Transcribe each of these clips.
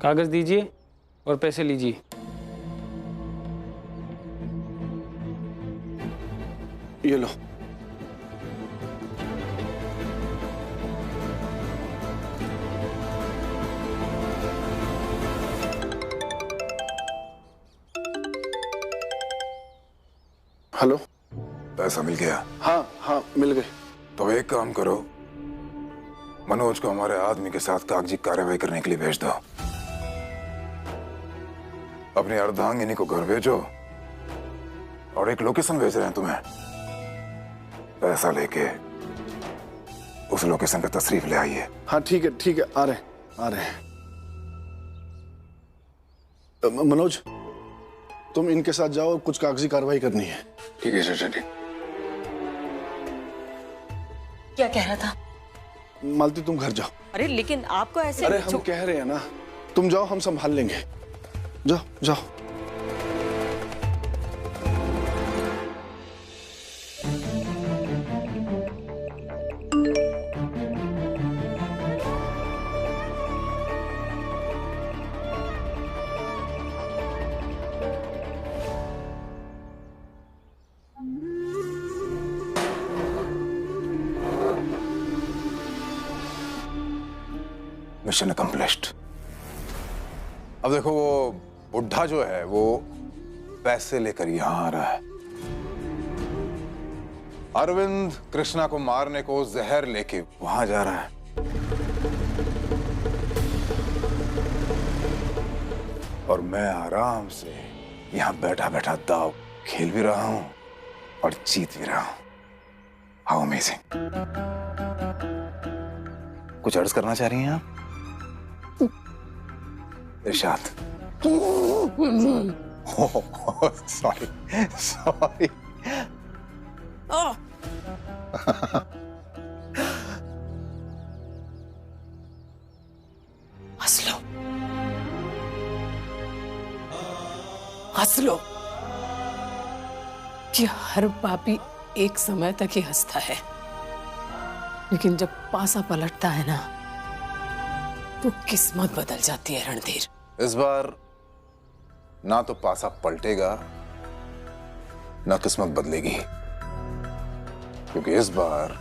कागज दीजिए और पैसे लीजिए। ये लो। हेलो। पैसा मिल गया? हाँ हाँ मिल गए। तो एक काम करो, मनोज को हमारे आदमी के साथ कागजी कार्रवाई करने के लिए भेज दो। अपनी अर्धांगिनी को घर भेजो और एक लोकेशन भेज रहे हैं तुम्हें। पैसा लेके उस लोकेशन का तशरीफ ले आइए। हाँ ठीक है, आ रहे हैं। मनोज, तुम इनके साथ जाओ, कुछ कागजी कार्रवाई करनी है। ठीक है चाचा जी। क्या कह रहा था? मालती तुम घर जाओ। अरे लेकिन आपको ऐसे। अरे हम कह रहे हैं ना, तुम जाओ, हम संभाल लेंगे। जाओ जाओ। Mission accomplished. अब देखो, वो बुढ़ा जो है वो पैसे लेकर यहां आ रहा है। अरविंद कृष्णा को मारने को जहर लेके वहां जा रहा है। और मैं आराम से यहां बैठा बैठा दाव खेल भी रहा हूं और जीत भी रहा हूं। How amazing. कुछ अर्ज करना चाह रही हैं आप इरशाद? Sorry sorry. हंस लो, हंस लो कि हर पापी एक समय तक ही हंसता है, लेकिन जब पासा पलटता है ना तो किस्मत बदल जाती है रणधीर। इस बार ना तो पासा पलटेगा ना किस्मत बदलेगी, क्योंकि इस बार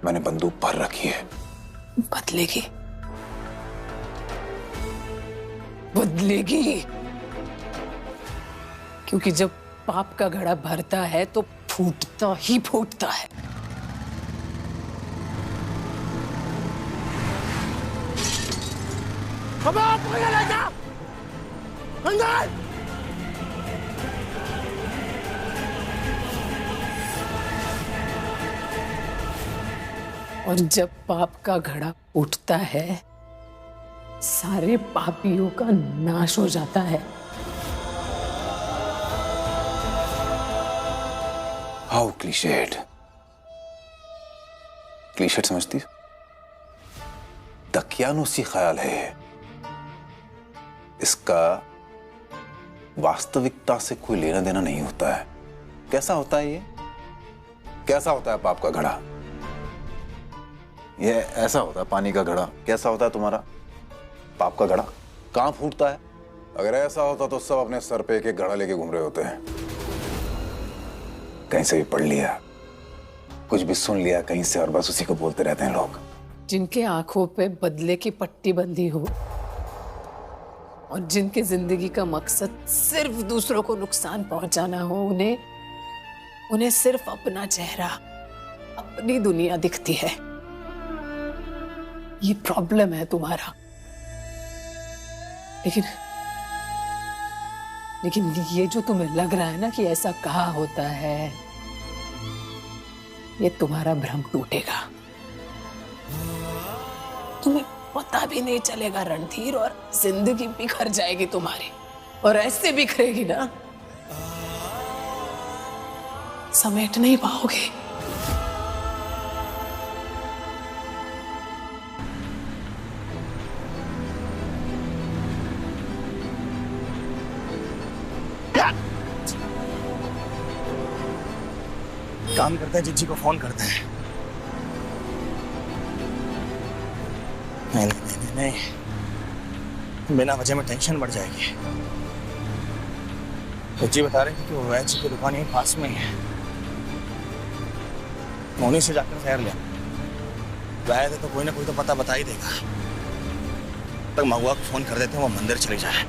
मैंने बंदूक भर रखी है। बदलेगी, बदलेगी, क्योंकि जब पाप का घड़ा भरता है तो फूटता ही फूटता है। अंदर। और जब पाप का घड़ा उठता है, सारे पापियों का नाश हो जाता है। How clichéd. क्लीशेड समझती? दकियानुसी ख्याल है। इसका वास्तविकता से कोई लेना देना नहीं होता है। कैसा होता है ये? कैसा होता है पाप का घड़ा? ये ऐसा होता है पानी का घड़ा। कैसा होता है तुम्हारा पाप का घड़ा? कहां फूटता है? अगर ऐसा होता तो सब अपने सर पे एक एक घड़ा लेके घूम रहे होते हैं। कहीं से भी पढ़ लिया, कुछ भी सुन लिया कहीं से, और बस उसी को बोलते रहते हैं लोग। जिनके आंखों पे बदले की पट्टी बंधी हो और जिनकी जिंदगी का मकसद सिर्फ दूसरों को नुकसान पहुंचाना हो, उन्हें सिर्फ अपना चेहरा, अपनी दुनिया दिखती है। ये प्रॉब्लम है तुम्हारा। लेकिन ये जो तुम्हें लग रहा है ना कि ऐसा कहा होता है, ये तुम्हारा भ्रम टूटेगा। तुम्हें पता भी नहीं चलेगा रणधीर, और जिंदगी बिखर जाएगी तुम्हारी, और ऐसे बिखरेगी ना समेट नहीं पाओगे। काम करता है, जिज्जी को फोन करता है। नहीं नहीं नहीं नहीं, बिना वजह में टेंशन बढ़ जाएगी। जी बता रहे थे कि वो वैद जी की दुकान यहीं पास में ही है। मोनी से जाकर खैर लिया। वैद है तो कोई ना कोई तो पता बता ही देगा। तक महुआ को फोन कर देते हैं, वो मंदिर चली जाए।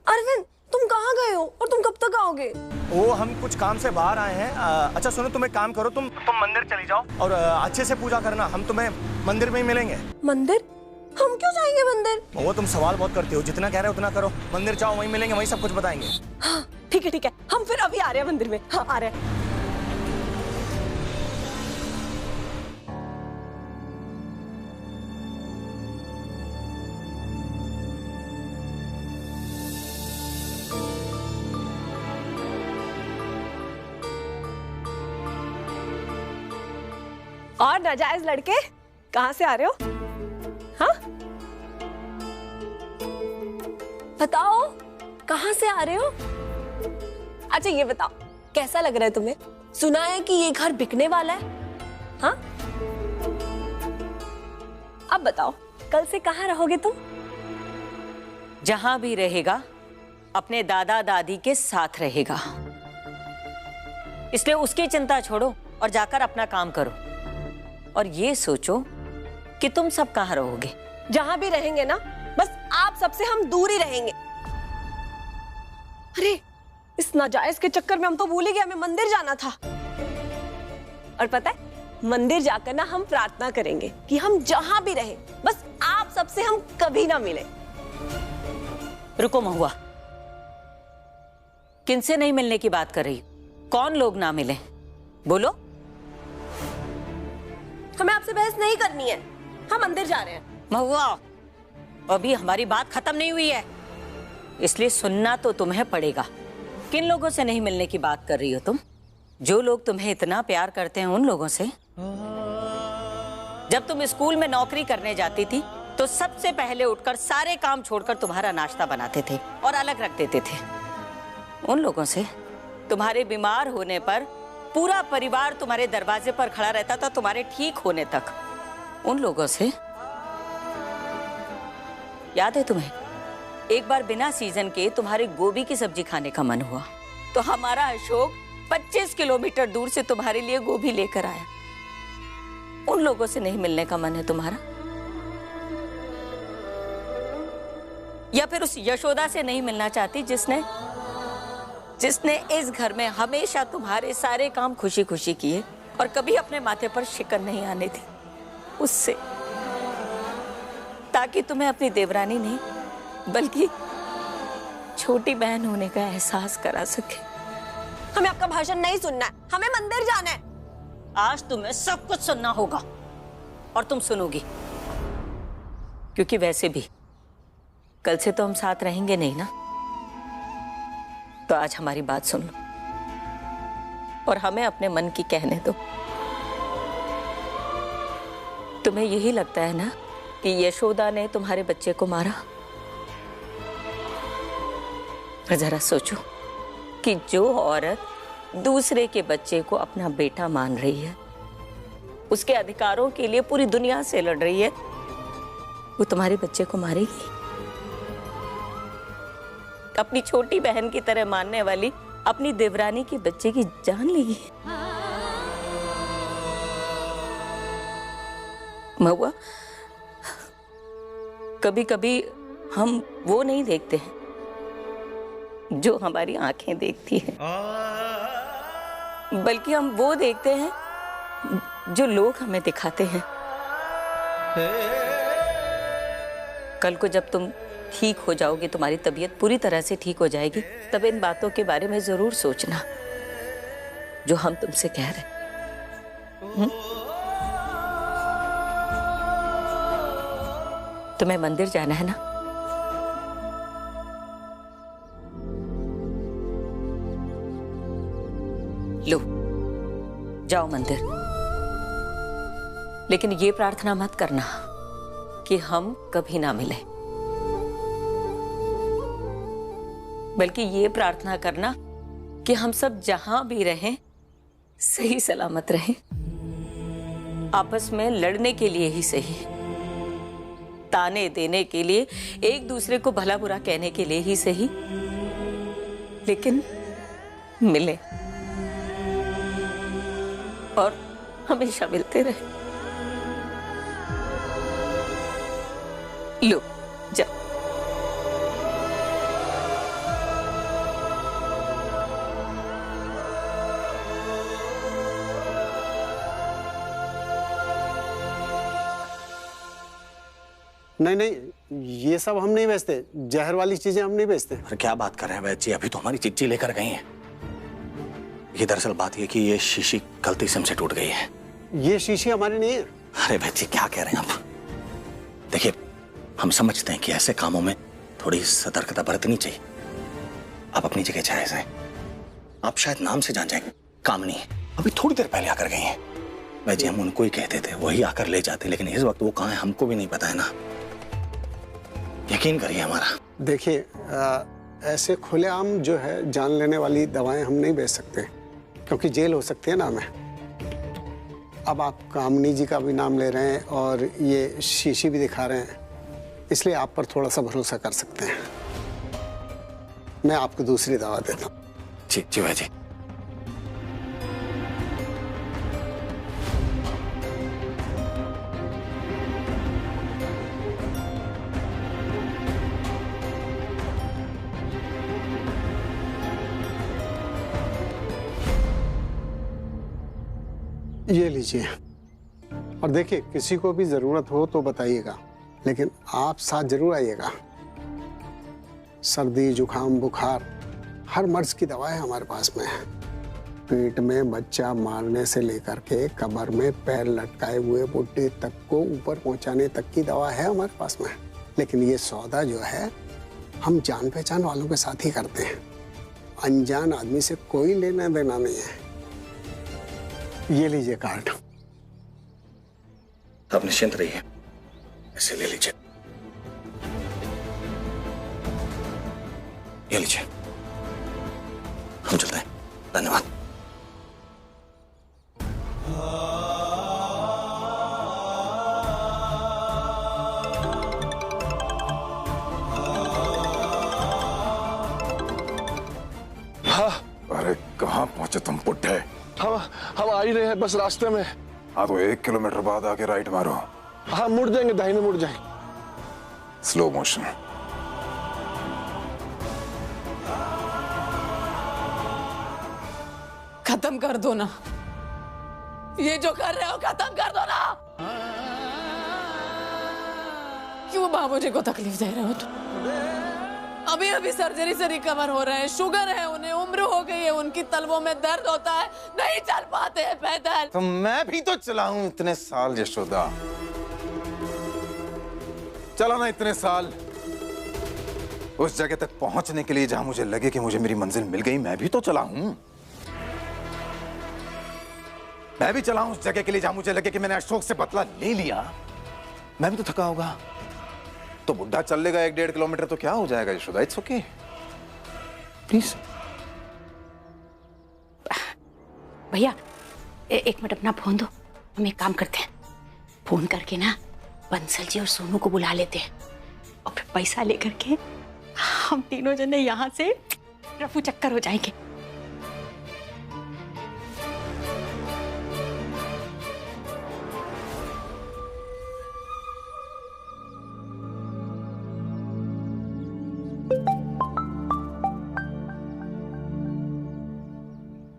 अरविंद, तुम कहाँ गए हो और तुम कब तक आओगे? वो हम कुछ काम से बाहर आए हैं। अच्छा सुनो, तुम एक काम करो, तुम मंदिर चली जाओ और अच्छे से पूजा करना। हम तुम्हें मंदिर में ही मिलेंगे। मंदिर? हम क्यों जाएंगे मंदिर? वो तुम सवाल बहुत करती हो, जितना कह रहे हो उतना करो। मंदिर जाओ, वहीं मिलेंगे, वहीं सब कुछ बताएंगे। हाँ ठीक है ठीक है, हम फिर अभी आ रहे हैं मंदिर में। हाँ आ रहे हैं। और नाजायज लड़के कहाँ से आ रहे हो? हाँ बताओ, कहाँ से आ रहे हो? अच्छा ये बताओ, कैसा लग रहा है तुम्हें? सुना है कि ये घर बिकने वाला है। हाँ अब बताओ, कल से कहाँ रहोगे तुम? जहां भी रहेगा अपने दादा दादी के साथ रहेगा, इसलिए उसकी चिंता छोड़ो और जाकर अपना काम करो। और ये सोचो कि तुम सब कहाँ रहोगे। जहां भी रहेंगे ना, बस आप सबसे हम दूर ही रहेंगे। अरे इस नाजायज के चक्कर में हम तो भूल ही गए, हमें मंदिर जाना था। और पता है, मंदिर जाकर ना हम प्रार्थना करेंगे कि हम जहां भी रहें, बस आप सबसे हम कभी ना मिले। रुको महुआ, किनसे नहीं मिलने की बात कर रही? कौन लोग ना मिले, बोलो। हमें आपसे बहस नहीं करनी है, हम मंदिर जा रहे हैं। महुआ, अभी हमारी बात खत्म नहीं हुई है, इसलिए सुनना तो तुम्हें पड़ेगा। किन लोगों से नहीं मिलने की बात कर रही हो तुम? जो लोग तुम्हें इतना प्यार करते हैं उन लोगों से। जब तुम स्कूल में नौकरी करने जाती थी तो सबसे पहले उठकर सारे काम छोड़कर तुम्हारा नाश्ता बनाते थे और अलग रख देते थे। उन लोगों से तुम्हारे बीमार होने पर पूरा परिवार तुम्हारे दरवाजे पर खड़ा रहता था, तुम्हारे ठीक होने तक। उन लोगों से याद है तुम्हें, एक बार बिना सीजन के तुम्हारे गोभी की सब्जी खाने का मन हुआ तो हमारा अशोक 25 किलोमीटर दूर से तुम्हारे लिए गोभी लेकर आया। उन लोगों से नहीं मिलने का मन है तुम्हारा? या फिर उस यशोदा से नहीं मिलना चाहती जिसने इस घर में हमेशा तुम्हारे सारे काम खुशी खुशी किए और कभी अपने माथे पर शिकन नहीं आने दी? उससे, ताकि तुम्हें अपनी देवरानी नहीं बल्कि छोटी बहन होने का एहसास करा सके। हमें आपका भाषण नहीं सुनना है, हमें मंदिर जाना है। आज तुम्हें सब कुछ सुनना होगा और तुम सुनोगी, क्योंकि वैसे भी कल से तो हम साथ रहेंगे नहीं ना। तो आज हमारी बात सुन लो और हमें अपने मन की कहने दो। तुम्हें यही लगता है ना कि यशोदा ने तुम्हारे बच्चे को मारा? जरा सोचो कि जो औरत दूसरे के बच्चे को अपना बेटा मान रही है, उसके अधिकारों के लिए पूरी दुनिया से लड़ रही है, वो तुम्हारे बच्चे को मारेगी? अपनी छोटी बहन की तरह मानने वाली अपनी देवरानी के बच्चे की जान लेगी? महुआ, कभी कभी हम वो नहीं देखते हैं जो हमारी आंखें देखती हैं, बल्कि हम वो देखते हैं जो लोग हमें दिखाते हैं। कल को जब तुम ठीक हो जाओगी, तुम्हारी तबीयत पूरी तरह से ठीक हो जाएगी, तब इन बातों के बारे में जरूर सोचना जो हम तुमसे कह रहे हैं। तुम्हें मंदिर जाना है ना? लो, जाओ मंदिर, लेकिन ये प्रार्थना मत करना कि हम कभी ना मिले, बल्कि ये प्रार्थना करना कि हम सब जहां भी रहें सही सलामत रहें, आपस में लड़ने के लिए ही सही, ताने देने के लिए, एक दूसरे को भला बुरा कहने के लिए ही सही, लेकिन मिले और हमेशा मिलते रहे। लो जाओ। नहीं नहीं, ये सब हम नहीं बेचते, जहर वाली चीजें हम नहीं बेचते। अरे क्या बात कर रहे हैं वैद्य जी, अभी तो हमारी चिट्ठी लेकर गई हैं। ये दरअसल बात ये कि ये शीशी गलती से हमसे टूट गई है। ये शीशी हमारी नहीं है। अरे वैद्य जी क्या कह रहे हैं आप? देखिए, हम समझते हैं कि ऐसे कामों में थोड़ी सतर्कता बरतनी चाहिए। आप अपनी जगह जायज हैं। आप शायद नाम से जान जाएंगे, कामनी अभी थोड़ी देर पहले आकर गई हैं। वैद्य जी हम उनको ही कहते थे, वही आकर ले जाते, लेकिन इस वक्त वो कहाँ है हमको भी नहीं पता है ना। यकीन करिए हमारा। देखिए, ऐसे खुलेआम जो है जान लेने वाली दवाएं हम नहीं बेच सकते, क्योंकि जेल हो सकती है ना हमें। अब आप कामनी जी का भी नाम ले रहे हैं और ये शीशी भी दिखा रहे हैं, इसलिए आप पर थोड़ा सा भरोसा कर सकते हैं। मैं आपको दूसरी दवा देता हूँ। जी जी भाई जी। ये लीजिए, और देखिए किसी को भी जरूरत हो तो बताइएगा, लेकिन आप साथ जरूर आइएगा। सर्दी, जुकाम, बुखार, हर मर्ज की दवा है हमारे पास में। पेट में बच्चा मारने से लेकर के कमर में पैर लटकाए हुए बुढ़े तक को ऊपर पहुंचाने तक की दवा है हमारे पास में। लेकिन ये सौदा जो है हम जान पहचान वालों के साथ ही करते हैं, अनजान आदमी से कोई लेना देना नहीं है। ये लीजिए कार्ड। आप निश्चिंत रहिए, इसे ले लीजिए। ये लीजिए, हम चलते हैं। धन्यवाद। अरे कहाँ पहुंचे तुम बुड्ढे? हम आ ही रहे हैं, बस रास्ते में। हाँ तो 1 किलोमीटर बाद आके राइट मारो। हाँ मुड़ जाएंगे, दाहिने मुड़ जाएंगे। Slow motion. खत्म कर दो ना, ये जो कर रहे हो खत्म कर दो ना। क्यों बाबूजी को तकलीफ दे रहे हो तुम? अभी अभी सर्जरी से रिकवर हो रहे हैं, शुगर है उन्हें, उम्र हो गई है उनकी, तलवों में दर्द होता है, नहीं चल पाते हैं पैदल। तो मैं भी तो चलाऊं इतने साल यशोदा, चला ना इतने साल। उस जगह तक पहुंचने के लिए जहां मुझे लगे कि मुझे मेरी मंजिल मिल गई, मैं भी तो चला हूं। मैं भी चला हूं उस जगह के लिए जहां मुझे लगे कि मैंने अशोक से बदला ले लिया। मैं भी तो थका होगा। तो बुढ़ा चल लेगा 1-1.5 किलोमीटर तो क्या हो जाएगा यशोदा? It's okay, please. भैया एक मिनट अपना फोन दो, हम एक काम करते हैं, फोन करके ना बंसल जी और सोनू को बुला लेते हैं और फिर पैसा लेकर के हम तीनों जने यहाँ से रफू चक्कर हो जाएंगे।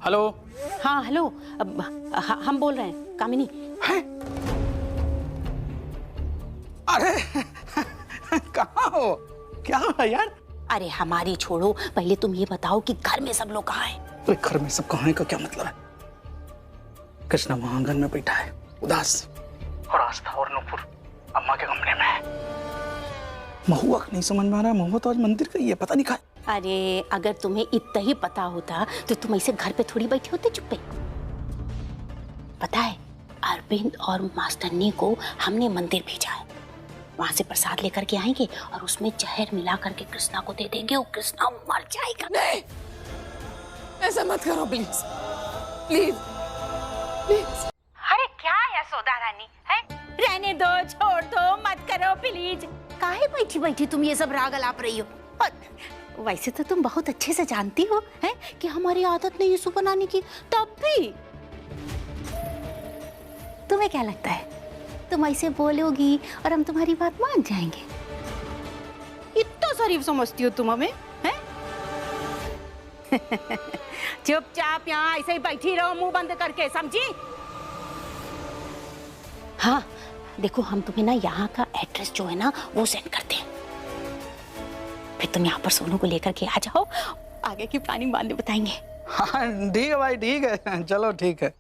हेलो। हाँ हेलो, हम बोल रहे हैं, कामिनी। अरे कहाँ हो? क्या हुआ यार? अरे हमारी छोड़ो, पहले तुम ये बताओ कि घर में सब लोग कहाँ हैं? अरे घर में सब कहाँ का क्या मतलब है? कृष्णा वहां आंगन में बैठा है उदास, और आस्था और नूपुर अम्मा के कमरे में है। महुआ नहीं समझ में आ रहा है, महुआ तो आज मंदिर गई है, पता नहीं कहाँ। अरे अगर तुम्हें इतना ही पता होता तो तुम ऐसे घर पे थोड़ी बैठे होते चुप्पे। पता है, अरविंद और मास्टरनी को हमने मंदिर भेजा है, वहां से प्रसाद लेकर के आएंगे और उसमें जहर मिला करके कृष्णा को दे देंगे और कृष्णा मर जाएगा। नहीं, ऐसा मत करो प्लीज, प्लीज, प्लीज। अरे क्या है यशोदा रानी है? रहने दो, छोड़ दो, मत करो प्लीज। काहे बैठी बैठी तुम ये सब राग अलाप रही हो? और वैसे तो तुम बहुत अच्छे से जानती हो है कि हमारी आदत नहीं है सूप बनाने की, तब भी तुम्हें क्या लगता है तुम ऐसे बोलोगी और हम तुम्हारी बात मान जाएंगे? इतना शरीफ समझती हो तुम हमें हैं? चुपचाप यहाँ ऐसे ही बैठी रहो मुंह बंद करके, समझी? हाँ देखो, हम तुम्हें ना यहाँ का एड्रेस जो है ना वो सेंड करते हैं, फिर तुम यहाँ पर सोनू को लेकर के आ जाओ, आगे की प्लानिंग बाद में बताएंगे। हाँ ठीक है भाई, ठीक है, चलो ठीक है।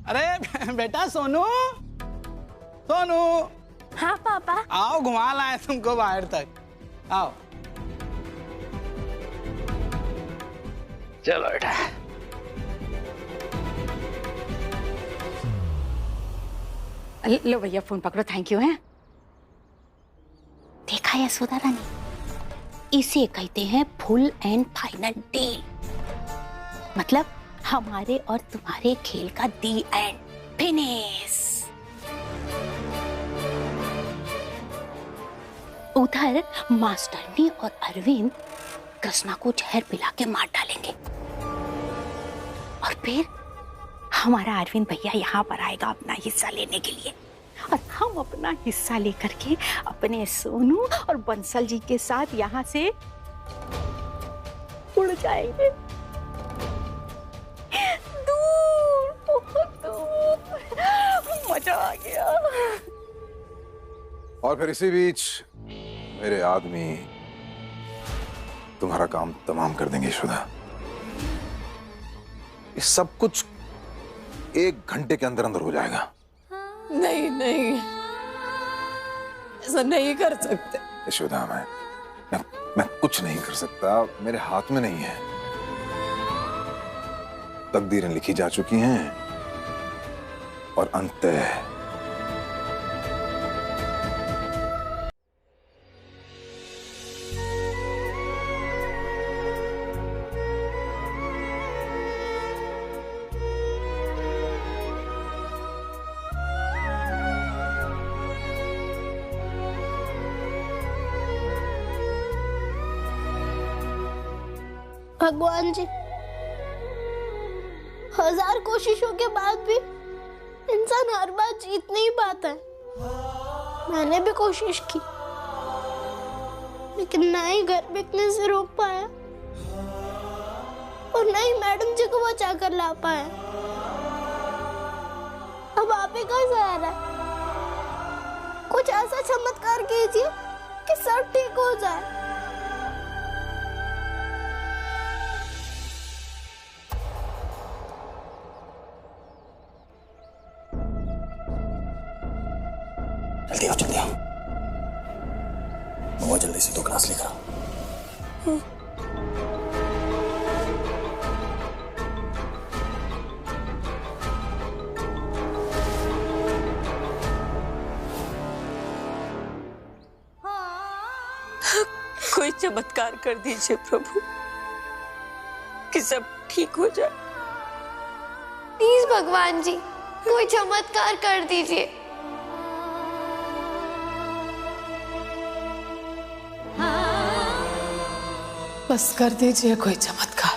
अरे बेटा सोनू, सोनू। हाँ पापा। आओ, घुमा लाए तुमको बाहर तक, आओ। चलो बेटा। लो भैया फोन पकड़ो, थैंक यू है। देखा यशोदा रानी, इसे कहते हैं फुल एंड फाइनल डील। मतलब हमारे और तुम्हारे खेल का दी एंड फिनिश। उधर मास्टरनी और अरविंद कृष्णा को जहर पिला के मार डालेंगे और फिर हमारा अरविंद भैया यहाँ पर आएगा अपना हिस्सा लेने के लिए, और हम अपना हिस्सा लेकर के अपने सोनू और बंसल जी के साथ यहाँ से उड़ जाएंगे दूर, बहुत दूर। मजा आ गया। और फिर इसी बीच मेरे आदमी तुम्हारा काम तमाम कर देंगे यशोदा। ये सब कुछ 1 घंटे के अंदर अंदर हो जाएगा। नहीं नहीं, ऐसा नहीं कर सकते यशोदा। मैं कुछ नहीं कर सकता, मेरे हाथ में नहीं है। तकदीरें लिखी जा चुकी हैं और अंत है। भगवान जी, 1000 कोशिशों के बाद भी इंसान हर बार जीत नहीं पाता है। मैंने भी कोशिश की, लेकिन ना ही घर बिकने से रोक पाया और ना ही मैडम जी को बचा कर ला पाया। अब आप ही का सहारा है। कुछ ऐसा चमत्कार कीजिए कि सब ठीक हो जाए। जल्दी आओ, जल्दी आओ। बहुत जल्दी से 2 ग्लास लेकर आओ। कोई चमत्कार कर दीजिए प्रभु कि सब ठीक हो जाए। प्लीज भगवान जी, कोई चमत्कार कर दीजिए। बस कर दीजिए कोई चमत्कार।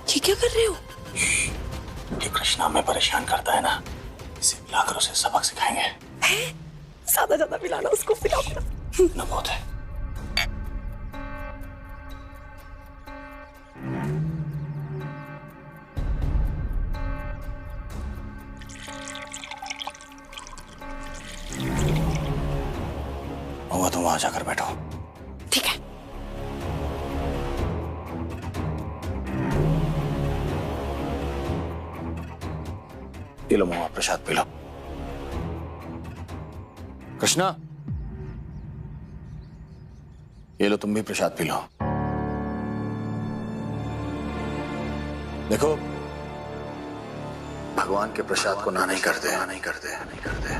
ये क्या कर रहे हो? ये कृष्णा हमें परेशान करता है ना, इसे मिलाकर उसे सबक सिखाएंगे। ज्यादा ज्यादा पिलाना उसको, पिलाओ ना बहुत है। हुआ तुम वहां जाकर बैठो। ठीक है। पी लो महुआ, प्रसाद पी लो। कृष्णा, ये लो तुम भी प्रसाद पी लो। देखो, भगवान के प्रसाद को ना नहीं करते, नहीं करते, नहीं करते।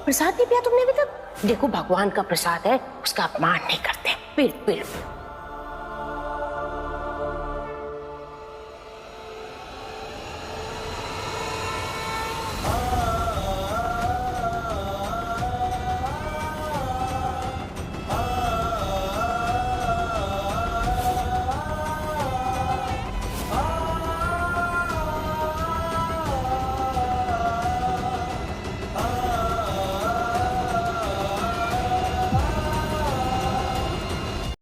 प्रसाद नहीं पिया तुमने अभी तक? देखो भगवान का प्रसाद है, उसका अपमान नहीं करते। पीड़ पीड़